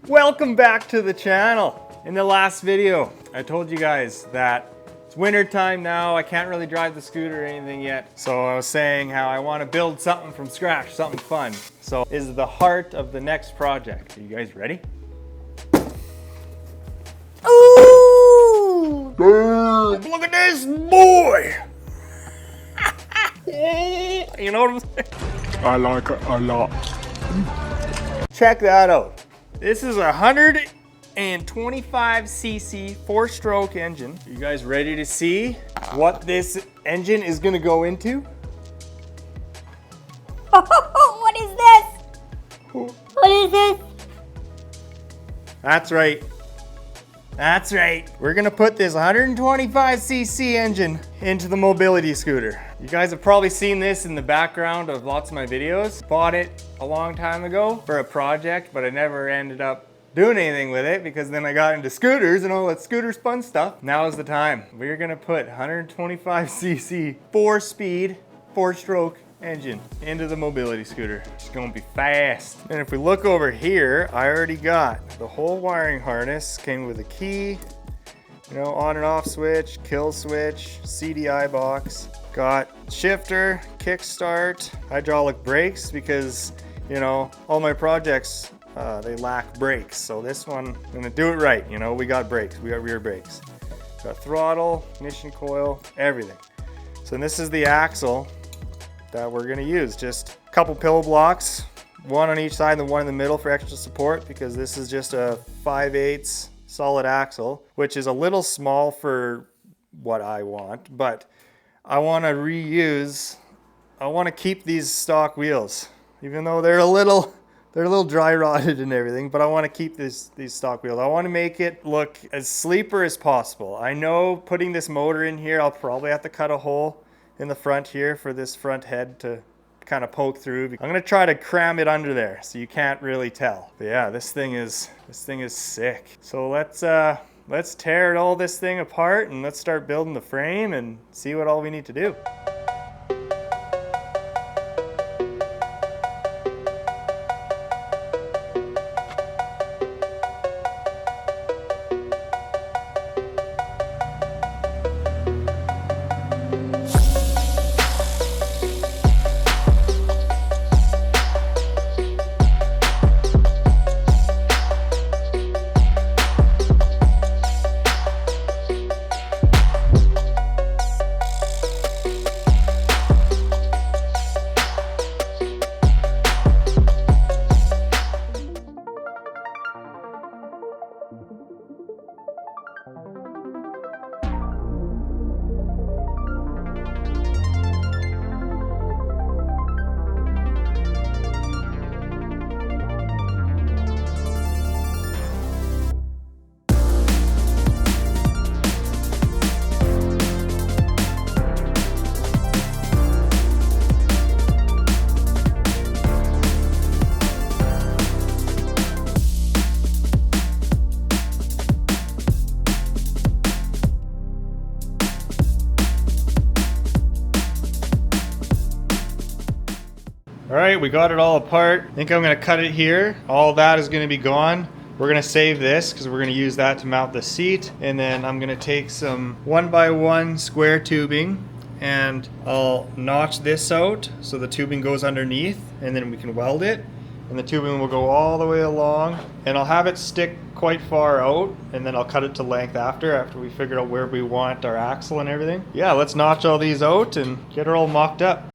Welcome back to the channel. In the last video, I told you guys that it's winter time now. I can't really drive the scooter or anything yet. So I was saying how I want to build something from scratch, something fun. So this is the heart of the next project. Are you guys ready? Ooh! Damn, look at this boy! You know what I'm saying? I like it a lot. Check that out. This is a 125cc 4-stroke engine. You guys ready to see what this engine is gonna go into? What is this? What is this? That's right. That's right. We're gonna put this 125cc engine into the mobility scooter. You guys have probably seen this in the background of lots of my videos. Bought it a long time ago for a project, but I never ended up doing anything with it because then I got into scooters and all that scooter fun stuff. Now is the time. We're gonna put 125cc 4-speed 4-stroke engine into the mobility scooter. It's gonna be fast. And if we look over here, I already got the whole wiring harness. Came with a key, you know, on and off switch, kill switch, CDI box. Got shifter, kickstart, hydraulic brakes because, you know, all my projects, they lack brakes. So this one, I'm gonna do it right. You know, we got brakes, we got rear brakes. Got throttle, ignition coil, everything. So this is the axle that we're gonna use. Just a couple pillow blocks, one on each side and one in the middle for extra support because this is just a 5/8 solid axle, which is a little small for what I want, but I wanna keep these stock wheels, even though they're a little dry rotted and everything, but I wanna keep these stock wheels. I wanna make it look as sleeper as possible. I know putting this motor in here, I'll probably have to cut a hole in the front here for this front head to kind of poke through. I'm gonna try to cram it under there so you can't really tell. But yeah, this thing is sick. So let's tear all this thing apart and let's start building the frame and see what all we need to do. All right, we got it all apart. I think I'm gonna cut it here. All that is gonna be gone. We're gonna save this because we're gonna use that to mount the seat. And then I'm gonna take some 1x1 square tubing and I'll notch this out so the tubing goes underneath and then we can weld it. And the tubing will go all the way along and I'll have it stick quite far out and then I'll cut it to length after we figure out where we want our axle and everything. Yeah, let's notch all these out and get her all mocked up.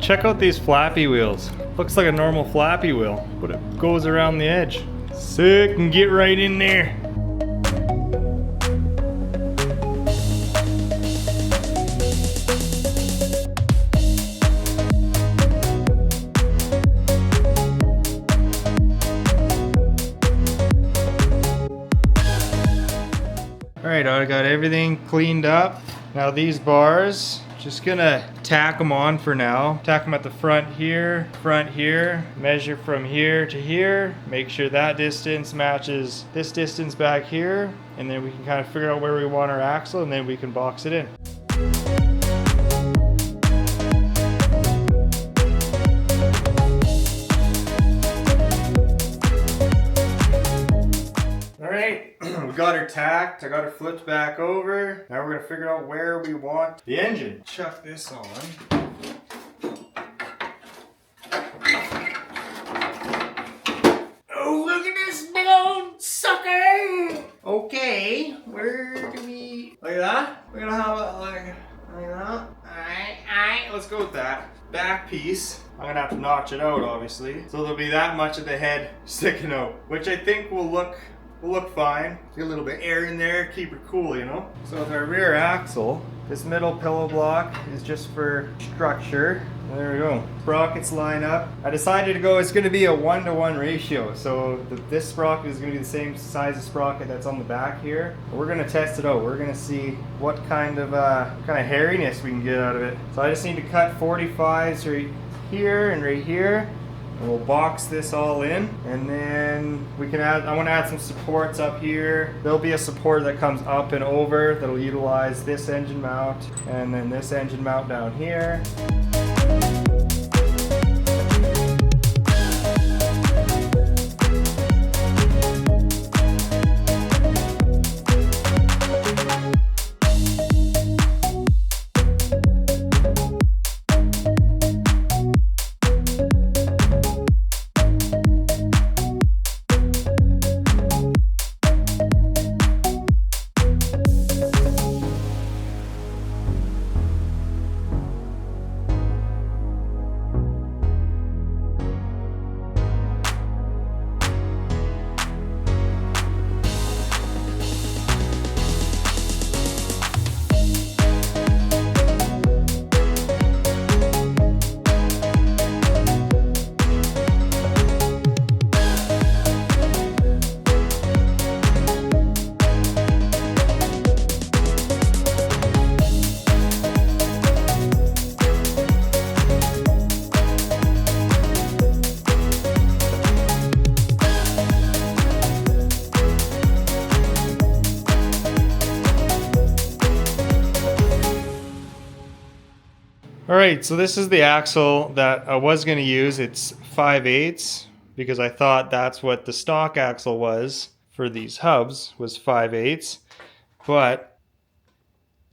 Check out these flappy wheels. Looks like a normal flappy wheel, but it goes around the edge. Sick, and get right in there. Alright, I got everything cleaned up. Now these bars, just gonna tack them on for now. Tack them at the front here, measure from here to here, make sure that distance matches this distance back here, and then we can kind of figure out where we want our axle, and then we can box it in. We got her tacked, I got her flipped back over. Now we're gonna figure out where we want the engine. Chuck this on. Oh, look at this big old sucker! Okay, where do we... Like that? We're gonna have it like that. Alright, let's go with that. Back piece. I'm gonna have to notch it out, obviously. So there'll be that much of the head sticking out, which I think will look fine. Get a little bit of air in there, keep it cool, you know? So with our rear axle, this middle pillow block is just for structure. There we go. Sprockets line up. I decided to go, it's gonna be a 1-to-1 ratio. So this sprocket is gonna be the same size as sprocket that's on the back here. But we're gonna test it out. We're gonna see what kind of hairiness we can get out of it. So I just need to cut 45s right here and right here. And we'll box this all in, and then we can add, I want to add some supports up here. There'll be a support that comes up and over that'll utilize this engine mount, and then this engine mount down here. Alright, so this is the axle that I was going to use. It's 5/8 because I thought that's what the stock axle was for these hubs, was 5/8, but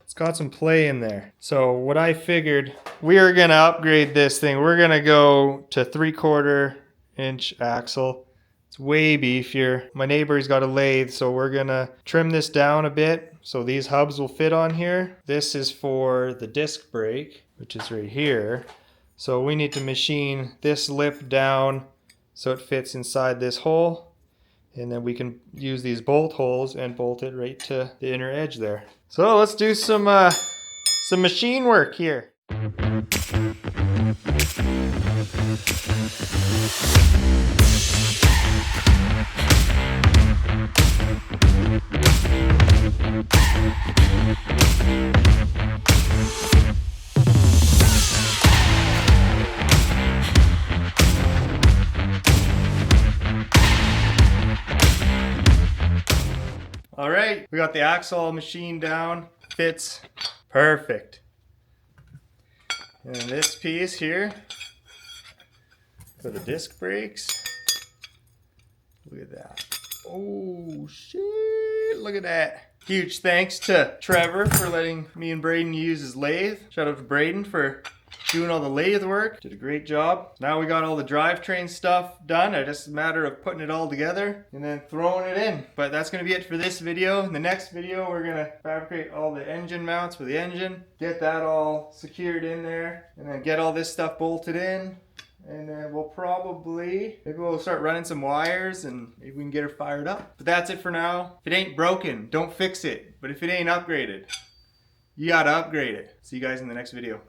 it's got some play in there. So what I figured, we are going to upgrade this thing. We're going to go to 3/4 inch axle. It's way beefier. My neighbor's got a lathe, so we're going to trim this down a bit so these hubs will fit on here. This is for the disc brake, which is right here. So we need to machine this lip down so it fits inside this hole, and then we can use these bolt holes and bolt it right to the inner edge there. So let's do some machine work here. All right, we got the axle machined down, fits perfect. And this piece here for the disc brakes, look at that. Oh shit, look at that. Huge thanks to Trevor for letting me and Braden use his lathe. Shout out to Braden for doing all the lathe work. Did a great job. Now we got all the drivetrain stuff done. It's just a matter of putting it all together and then throwing it in. But that's gonna be it for this video. In the next video, we're gonna fabricate all the engine mounts for the engine, get that all secured in there, and then get all this stuff bolted in. And then we'll maybe we'll start running some wires and maybe we can get her fired up. But that's it for now. If it ain't broken, don't fix it. But if it ain't upgraded, you gotta upgrade it. See you guys in the next video.